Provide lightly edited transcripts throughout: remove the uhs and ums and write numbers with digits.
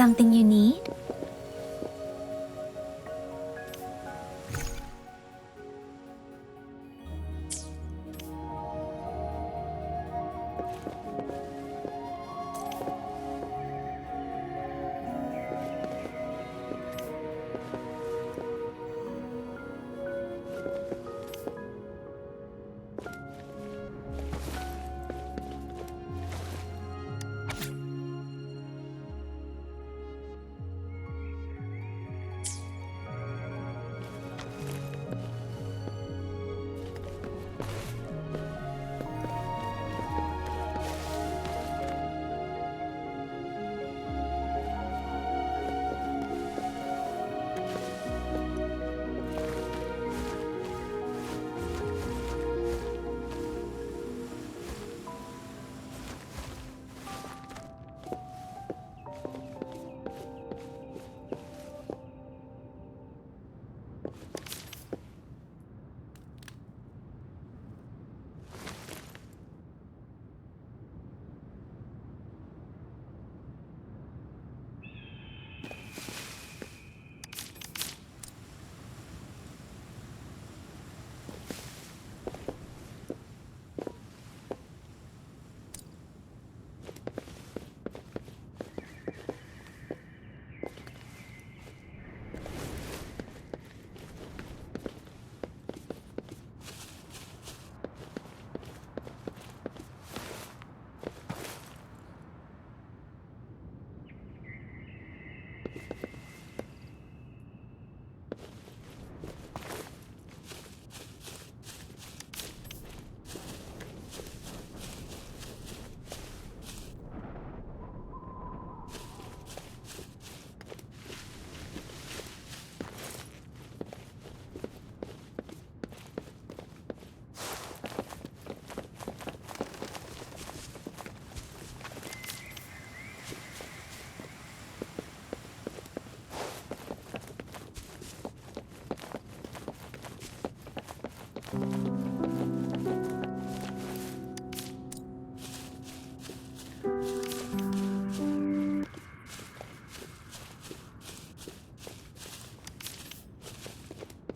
Something you need?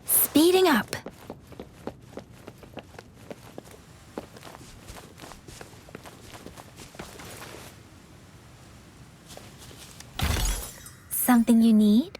Speeding up. Something you need?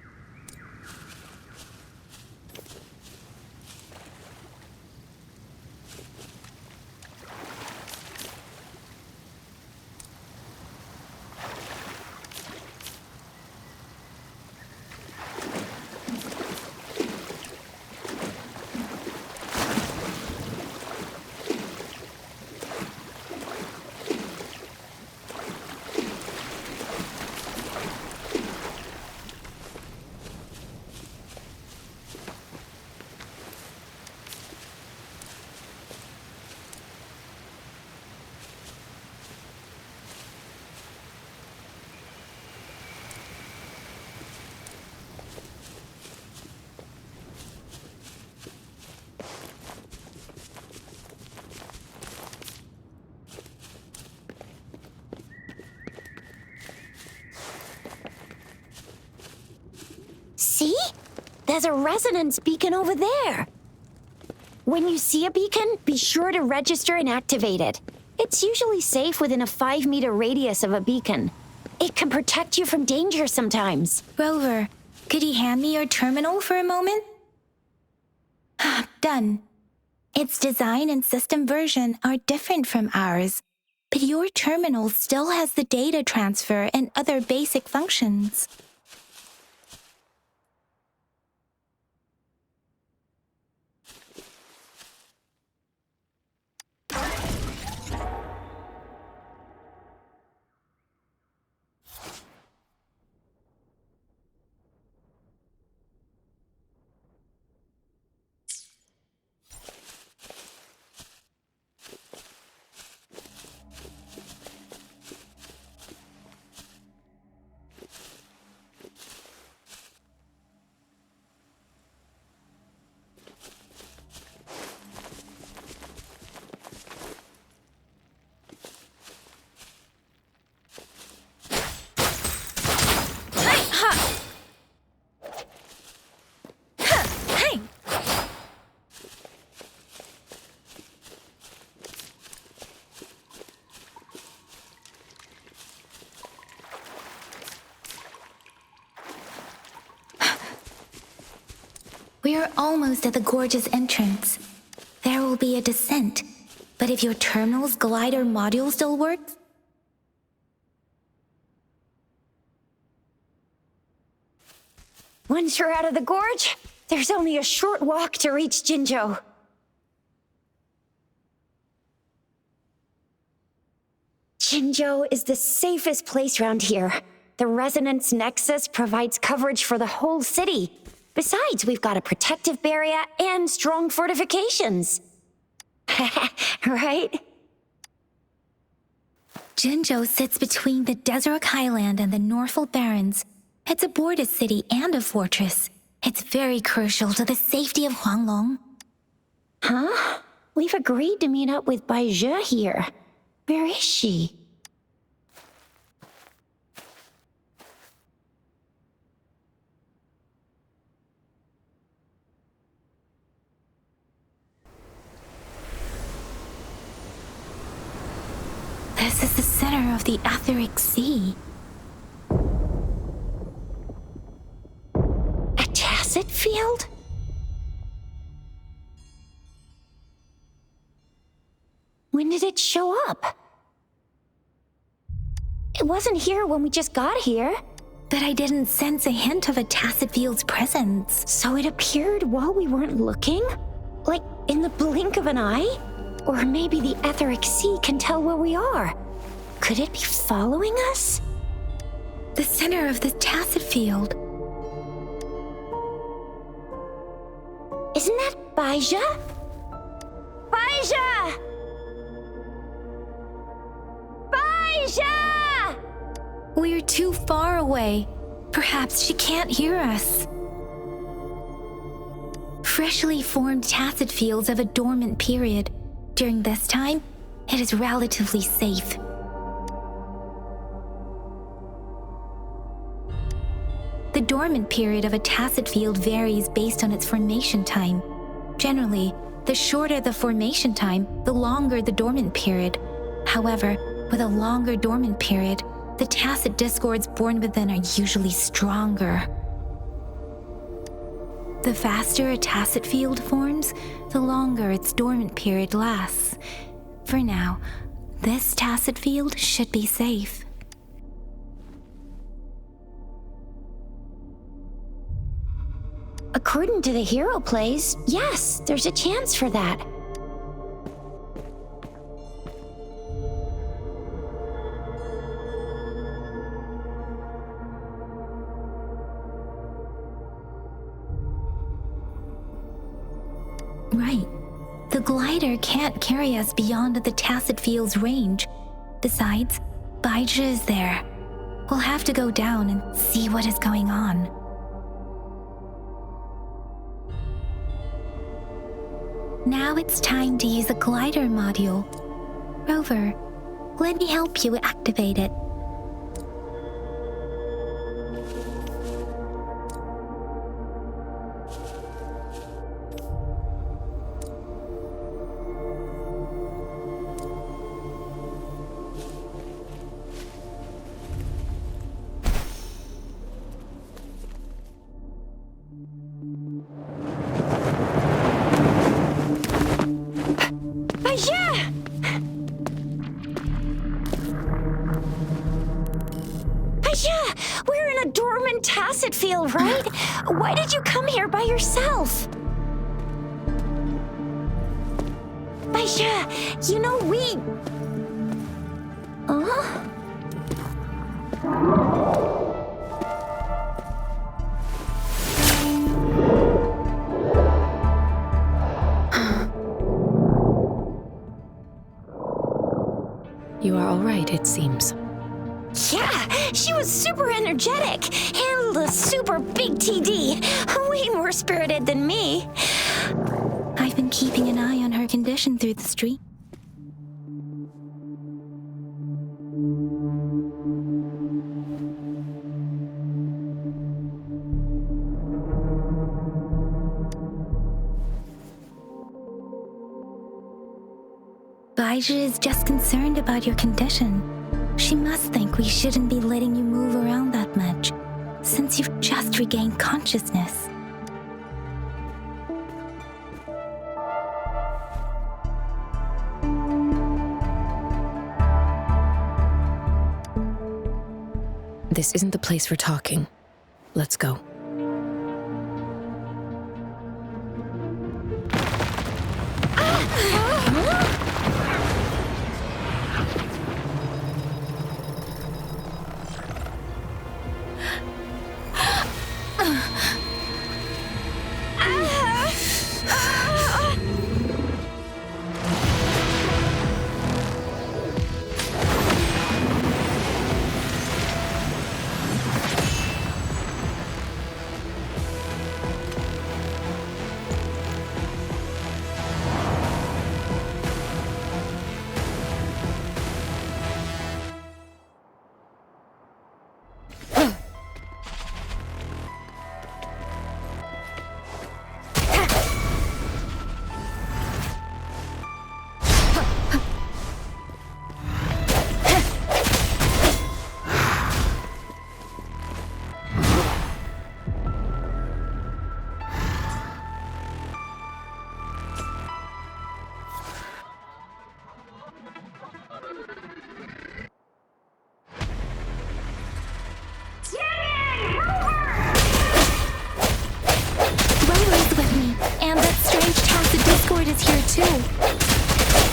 See? There's a resonance beacon over there. When you see a beacon, be sure to register and activate it. It's usually safe within a 5-meter radius of a beacon. It can protect you from danger sometimes. Rover, could you hand me your terminal for a moment? Done. Its design and system version are different from ours, but your terminal still has the data transfer and other basic functions. We are almost at the gorge's entrance. There will be a descent, but if your terminal's glider module still works... Once you're out of the gorge, there's only a short walk to reach Jinzhou. Jinzhou is the safest place around here. The resonance nexus provides coverage for the whole city. Besides, we've got a protective barrier and strong fortifications. Right? Jinzhou sits between the Desert Highland and the Northful Barrens. It's a border city and a fortress. It's very crucial to the safety of Huanglong. Huh? We've agreed to meet up with Bai Zhe here. Where is she? This is the center of the Etheric Sea. A tacit field? When did it show up? It wasn't here when we just got here. But I didn't sense a hint of a tacit field's presence. So it appeared while we weren't looking? Like in the blink of an eye? Or maybe the Etheric Sea can tell where we are. Could it be following us? The center of the tacit field. Isn't that Bai Zhe? Bai Zhe! Bai Zhe! We're too far away. Perhaps she can't hear us. Freshly formed tacit fields have a dormant period. During this time, it is relatively safe. The dormant period of a tacit field varies based on its formation time. Generally, the shorter the formation time, the longer the dormant period. However, with a longer dormant period, the tacit discords born within are usually stronger. The faster a tacit field forms, the longer its dormant period lasts. For now, this tacit field should be safe. According to the hero plays, yes, there's a chance for that. Right. The glider can't carry us beyond the tacit field's range. Besides, Bai Zhe is there. We'll have to go down and see what is going on. Now it's time to use the glider module. Rover, let me help you activate it. We're in a dormant tacit field, right? Why did you come here by yourself? Bai Zhe, you know we... Huh? You are all right, it seems. Yeah, she was super energetic, handled a super big TD, way more spirited than me. I've been keeping an eye on her condition through the street. Bai Zhe is just concerned about your condition. She must think we shouldn't be letting you move around that much, since you've just regained consciousness. This isn't the place for talking. Let's go.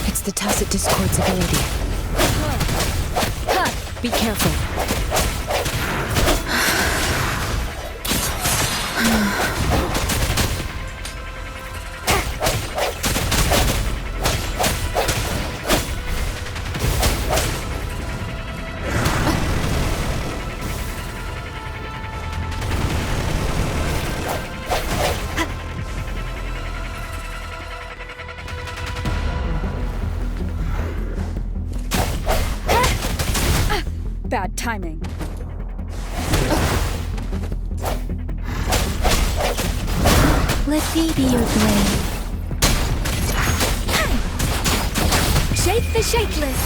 It's the Tacit Discord's ability. Be careful. Bad timing. Let me be your blade. Shake the shakeless.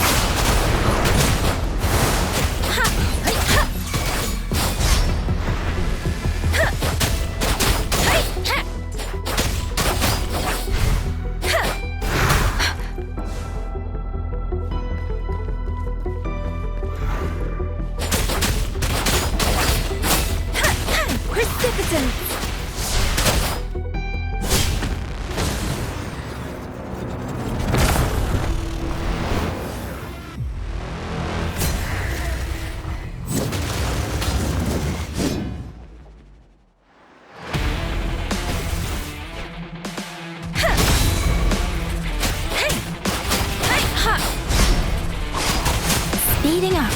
Speeding up.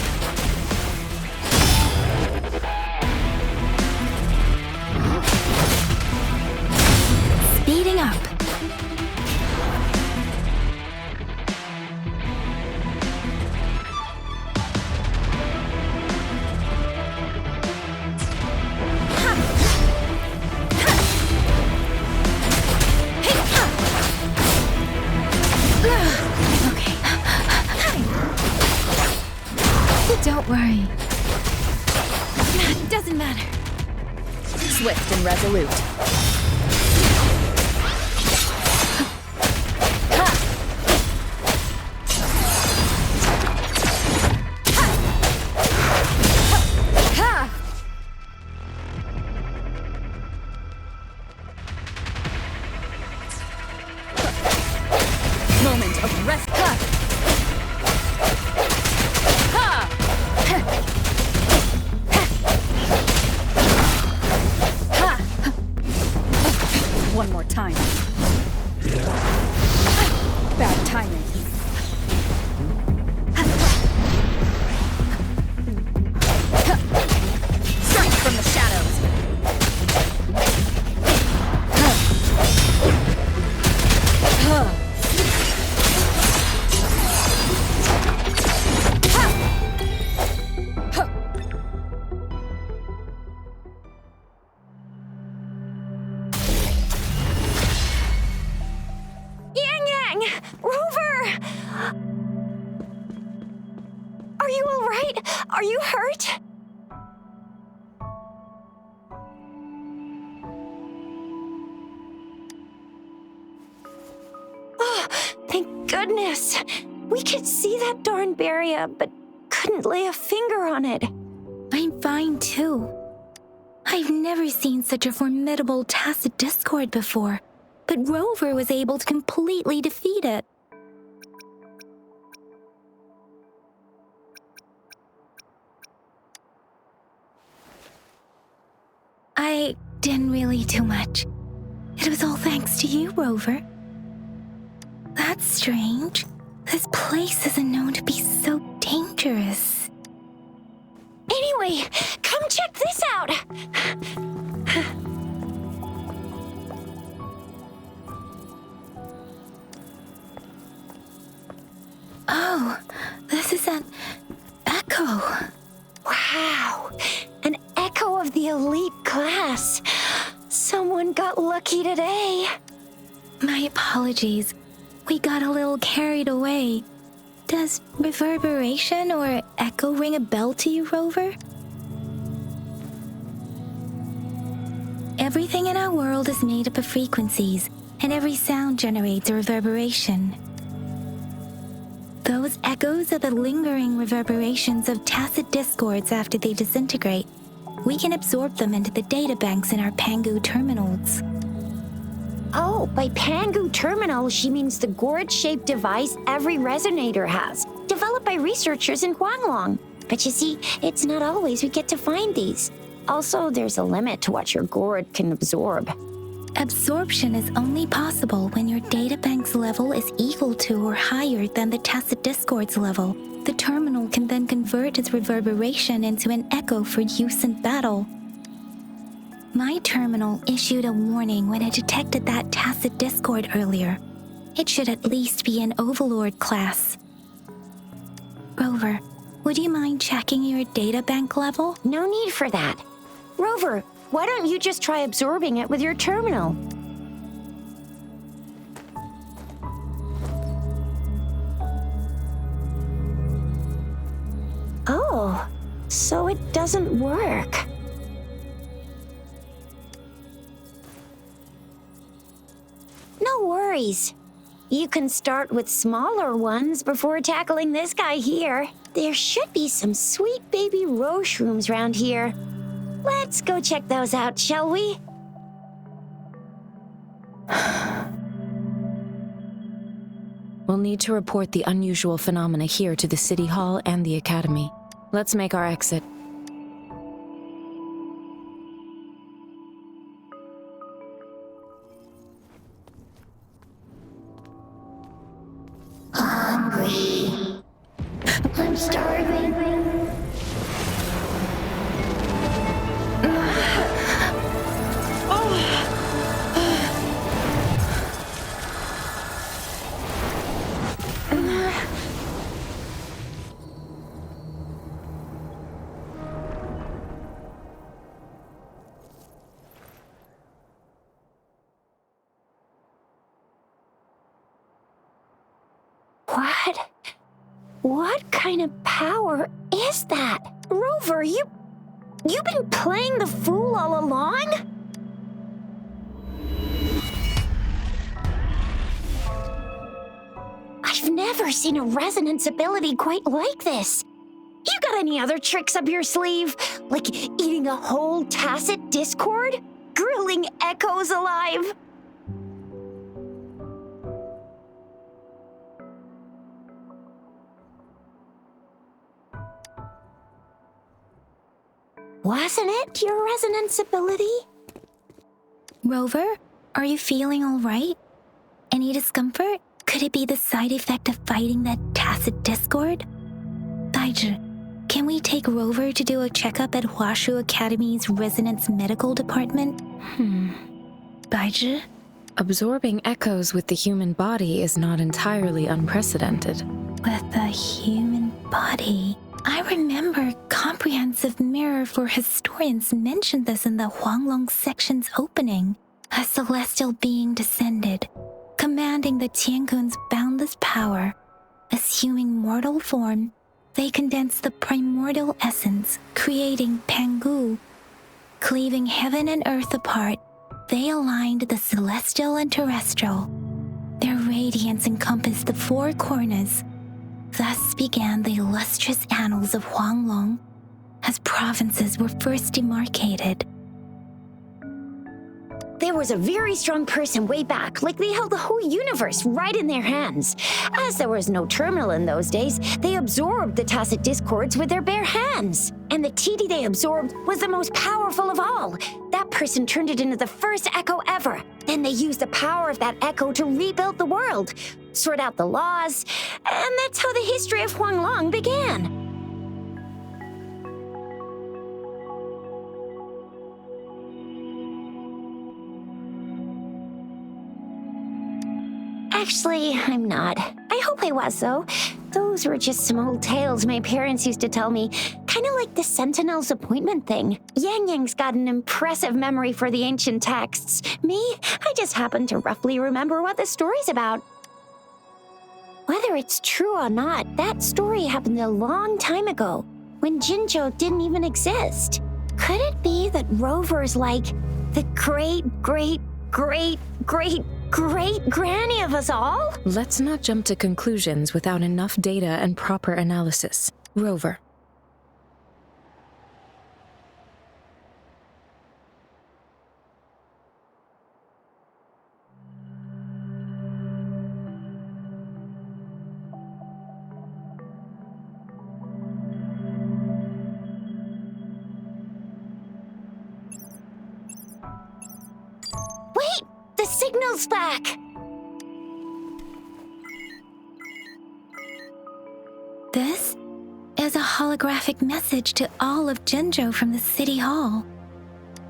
Speeding up. Don't worry. Doesn't matter. Swift and resolute. Moment of rest. One more time. Bad timing. Strike from the shadows. Rover! Are you all right? Are you hurt? Oh, thank goodness. We could see that darn barrier, but couldn't lay a finger on it. I'm fine too. I've never seen such a formidable tacit discord before, but Rover was able to completely defeat it. I didn't really do much. It was all thanks to you, Rover. That's strange. This place isn't known to be so dangerous. Anyway, come check this out! Oh, this is an echo. Wow, an echo of the elite class. Someone got lucky today. My apologies. We got a little carried away. Does reverberation or echo ring a bell to you, Rover? Everything in our world is made up of frequencies, and every sound generates a reverberation. Those echoes are the lingering reverberations of tacit discords after they disintegrate. We can absorb them into the databanks in our Pangu terminals. Oh, by Pangu terminal, she means the gourd-shaped device every resonator has, developed by researchers in Huanglong. But you see, it's not always we get to find these. Also, there's a limit to what your gourd can absorb. Absorption is only possible when your databank's level is equal to or higher than the tacit discord's level. The terminal can then convert its reverberation into an echo for use in battle. My terminal issued a warning when it detected that tacit discord earlier. It should at least be an Overlord class. Rover, would you mind checking your databank level? No need for that. Rover, why don't you just try absorbing it with your terminal? Oh, so it doesn't work. No worries. You can start with smaller ones before tackling this guy here. There should be some sweet baby roshrooms around here. Let's go check those out, shall we? We'll need to report the unusual phenomena here to the City Hall and the Academy. Let's make our exit. Hungry. I'm starving. What kind of power is that? Rover, you've been playing the fool all along? I've never seen a resonance ability quite like this. You got any other tricks up your sleeve? Like eating a whole tacit discord? Grilling echoes alive? Wasn't it your resonance ability? Rover, are you feeling all right? Any discomfort? Could it be the side effect of fighting that tacit discord? Baizhi, can we take Rover to do a checkup at Huashu Academy's Resonance Medical Department? Baizhi? Absorbing echoes with the human body is not entirely unprecedented. With the human body? I remember Comprehensive Mirror for Historians mentioned this in the Huanglong section's opening. A celestial being descended, commanding the Tiankun's boundless power. Assuming mortal form, they condensed the primordial essence, creating Pangu. Cleaving heaven and earth apart, they aligned the celestial and terrestrial. Their radiance encompassed the four corners. Thus began the illustrious annals of Huanglong. as provinces were first demarcated. There was a very strong person way back, like they held the whole universe right in their hands. As there was no terminal in those days, they absorbed the tacit discords with their bare hands. And the TD they absorbed was the most powerful of all. That person turned it into the first echo ever. Then they used the power of that echo to rebuild the world, sort out the laws, and that's how the history of Huanglong began. Actually, I'm not. I hope I was, though. Those were just some old tales my parents used to tell me, kind of like the Sentinel's appointment thing. Yangyang's got an impressive memory for the ancient texts. Me, I just happen to roughly remember what the story's about. Whether it's true or not, that story happened a long time ago, when Jinzhou didn't even exist. Could it be that Rover's like the great-great-great-great-granny of us all? Let's not jump to conclusions without enough data and proper analysis. Rover. Wait! The signal's back! This is a holographic message to all of Jinzhou from the City Hall.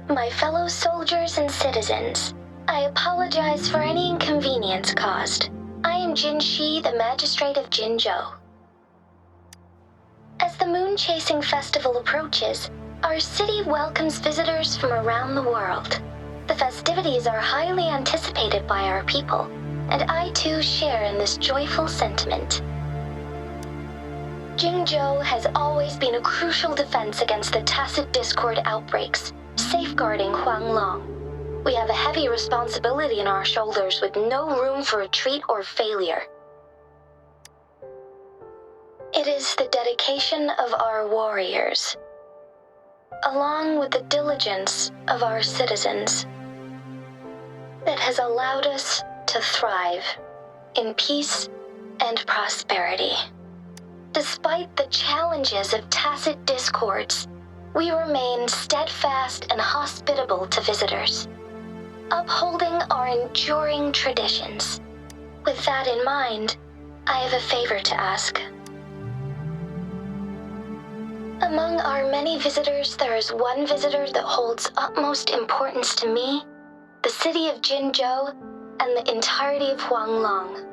My fellow soldiers and citizens, I apologize for any inconvenience caused. I am Jinhsi, the magistrate of Jinzhou. As the moon-chasing festival approaches, our city welcomes visitors from around the world. The festivities are highly anticipated by our people, and I too share in this joyful sentiment. Jinzhou has always been a crucial defense against the tacit discord outbreaks, safeguarding Huanglong. We have a heavy responsibility on our shoulders with no room for retreat or failure. It is the dedication of our warriors, along with the diligence of our citizens, that has allowed us to thrive in peace and prosperity. Despite the challenges of tacit discords, we remain steadfast and hospitable to visitors, upholding our enduring traditions. With that in mind, I have a favor to ask. Among our many visitors, there is one visitor that holds utmost importance to me, the city of Jinzhou, and the entirety of Huanglong.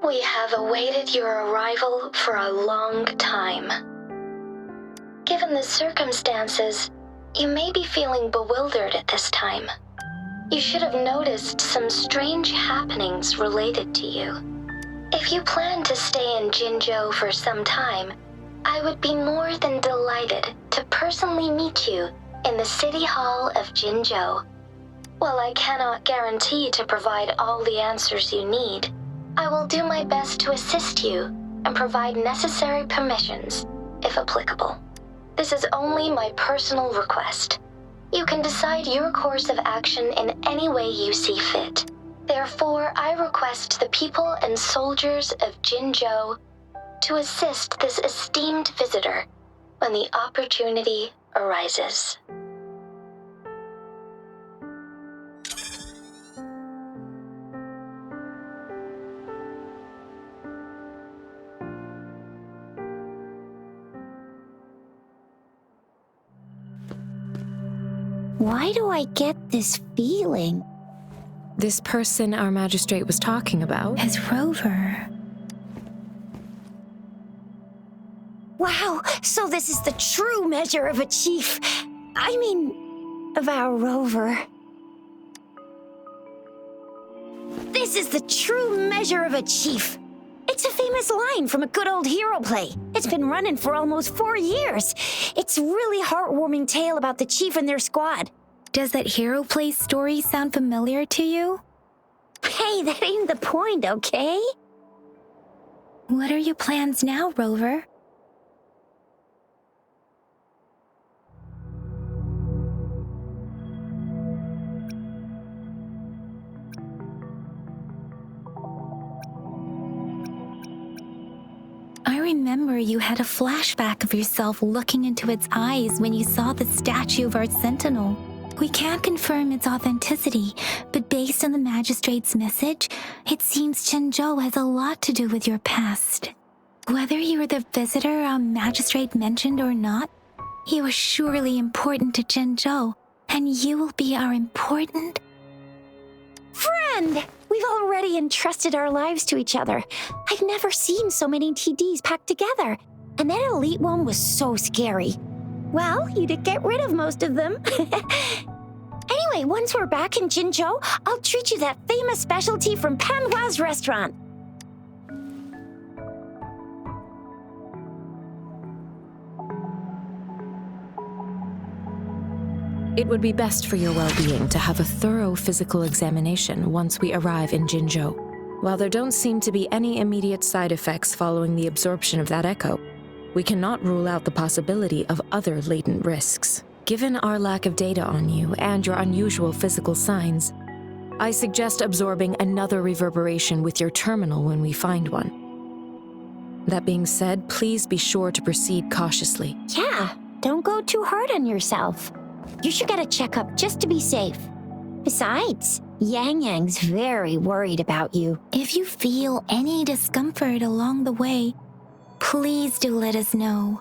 We have awaited your arrival for a long time. Given the circumstances, you may be feeling bewildered at this time. You should have noticed some strange happenings related to you. If you plan to stay in Jinzhou for some time, I would be more than delighted to personally meet you in the City Hall of Jinzhou. While I cannot guarantee to provide all the answers you need, I will do my best to assist you and provide necessary permissions, if applicable. This is only my personal request. You can decide your course of action in any way you see fit. Therefore, I request the people and soldiers of Jinzhou to assist this esteemed visitor when the opportunity arises. Why do I get this feeling? This person our magistrate was talking about As Rover. Wow, so this is the true measure of a chief. I mean, of our Rover. This is the true measure of a chief. It's a famous line from a good old hero play. It's been running for almost 4 years. It's a really heartwarming tale about the chief and their squad. Does that hero play story sound familiar to you? Hey, that ain't the point, okay? What are your plans now, Rover? I remember you had a flashback of yourself looking into its eyes when you saw the statue of our sentinel. We can't confirm its authenticity, but based on the magistrate's message, it seems Jinzhou has a lot to do with your past. Whether you were the visitor our magistrate mentioned or not, you are surely important to Jinzhou, and you will be our important Friend! We've already entrusted our lives to each other. I've never seen so many TDs packed together. And that elite one was so scary. Well, you did get rid of most of them. Anyway, once we're back in Jinzhou, I'll treat you that famous specialty from Panhua's restaurant. It would be best for your well-being to have a thorough physical examination once we arrive in Jinzhou. While there don't seem to be any immediate side effects following the absorption of that echo, we cannot rule out the possibility of other latent risks. Given our lack of data on you and your unusual physical signs, I suggest absorbing another reverberation with your terminal when we find one. That being said, please be sure to proceed cautiously. Yeah, don't go too hard on yourself. You should get a checkup just to be safe. Besides, Yang's very worried about you. If you feel any discomfort along the way, please do let us know.